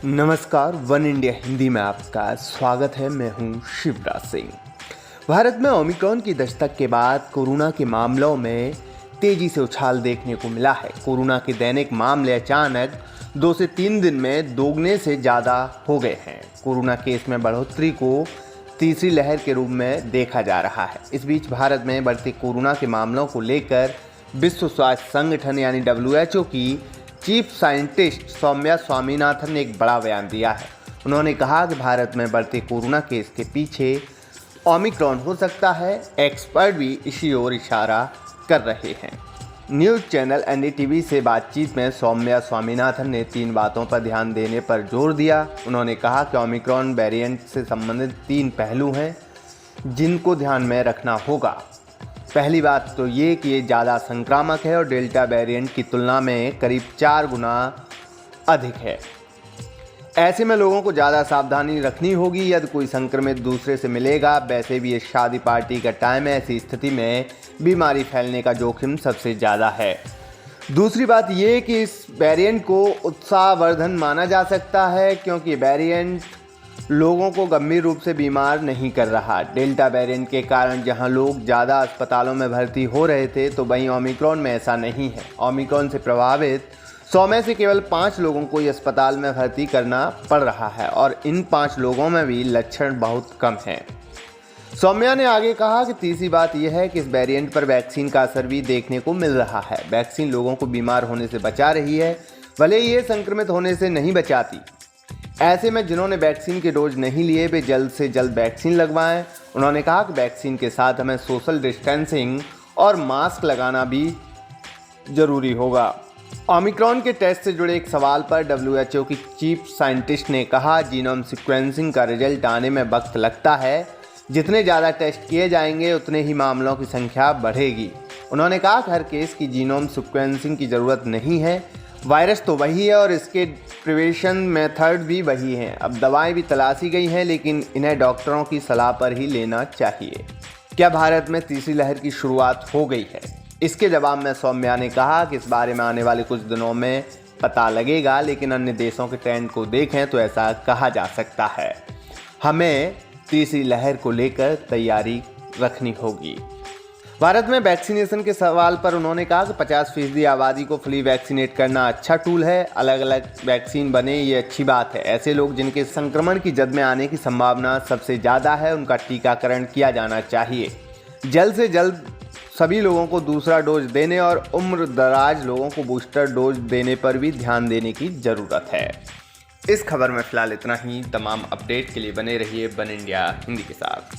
नमस्कार, one India Hindi में आपका स्वागत है। मैं हूं शिवराज सिंह। भारत में ओमिक्रॉन की दस्तक के बाद कोरोना के मामलों में तेजी से उछाल देखने को मिला है। कोरोना के दैनिक मामले अचानक 2 से 3 दिन में दोगुने से ज़्यादा हो गए हैं। कोरोना केस में बढ़ोतरी को तीसरी लहर के रूप में देखा जा रहा है। इस बीच भारत में बढ़ते कोरोना के मामलों को लेकर विश्व स्वास्थ्य संगठन यानी WHO की चीफ साइंटिस्ट सौम्या स्वामीनाथन ने एक बड़ा बयान दिया है। उन्होंने कहा कि भारत में बढ़ते कोरोना केस के पीछे ओमिक्रॉन हो सकता है। एक्सपर्ट भी इसी ओर इशारा कर रहे हैं। न्यूज़ चैनल NDTV से बातचीत में सौम्या स्वामीनाथन ने 3 बातों पर ध्यान देने पर जोर दिया। उन्होंने कहा कि ओमिक्रॉन वेरिएंट से संबंधित 3 पहलू हैं जिनको ध्यान में रखना होगा। पहली बात तो ये कि ये ज़्यादा संक्रामक है और डेल्टा वेरिएंट की तुलना में करीब 4 गुना अधिक है। ऐसे में लोगों को ज़्यादा सावधानी रखनी होगी। यदि कोई संक्रमित दूसरे से मिलेगा, वैसे भी ये शादी पार्टी का टाइम है, ऐसी स्थिति में बीमारी फैलने का जोखिम सबसे ज़्यादा है। दूसरी बात ये कि इस वेरिएंट को उत्साहवर्धन माना जा सकता है क्योंकि वेरिएंट लोगों को गंभीर रूप से बीमार नहीं कर रहा। डेल्टा वेरिएंट के कारण जहां लोग ज़्यादा अस्पतालों में भर्ती हो रहे थे, तो वहीं ओमिक्रॉन में ऐसा नहीं है। ओमिक्रॉन से प्रभावित 100 में से केवल 5 लोगों को ही अस्पताल में भर्ती करना पड़ रहा है और इन 5 लोगों में भी लक्षण बहुत कम हैं। सौम्या ने आगे कहा कि तीसरी बात यह है कि इस वेरिएंट पर वैक्सीन का असर भी देखने को मिल रहा है। वैक्सीन लोगों को बीमार होने से बचा रही है, भले ये संक्रमित होने से नहीं बचाती। ऐसे में जिन्होंने वैक्सीन के डोज नहीं लिए, वे जल्द से जल्द वैक्सीन लगवाएं। उन्होंने कहा कि वैक्सीन के साथ हमें सोशल डिस्टेंसिंग और मास्क लगाना भी जरूरी होगा। ओमिक्रॉन के टेस्ट से जुड़े एक सवाल पर WHO की चीफ साइंटिस्ट ने कहा, जीनोम सीक्वेंसिंग का रिजल्ट आने में वक्त लगता है। जितने ज़्यादा टेस्ट किए जाएंगे उतने ही मामलों की संख्या बढ़ेगी। उन्होंने कहा कि हर केस की जीनोम सीक्वेंसिंग की ज़रूरत नहीं है। वायरस तो वही है और इसके प्रिवेंशन मेथड भी वही हैं। अब दवाएं भी तलाशी गई हैं, लेकिन इन्हें डॉक्टरों की सलाह पर ही लेना चाहिए। क्या भारत में तीसरी लहर की शुरुआत हो गई है? इसके जवाब में सौम्या ने कहा कि इस बारे में आने वाले कुछ दिनों में पता लगेगा, लेकिन अन्य देशों के ट्रेंड को देखें तो ऐसा कहा जा सकता है। हमें तीसरी लहर को लेकर तैयारी रखनी होगी। भारत में वैक्सीनेशन के सवाल पर उन्होंने कहा कि 50% आबादी को फुली वैक्सीनेट करना अच्छा टूल है। अलग अलग वैक्सीन बने, ये अच्छी बात है। ऐसे लोग जिनके संक्रमण की जद में आने की संभावना सबसे ज़्यादा है, उनका टीकाकरण किया जाना चाहिए। जल्द से जल्द सभी लोगों को दूसरा डोज देने और उम्र दराज लोगों को बूस्टर डोज देने पर भी ध्यान देने की ज़रूरत है। इस खबर में फ़िलहाल इतना ही। तमाम अपडेट के लिए बने रहिए वन इंडिया हिंदी के साथ।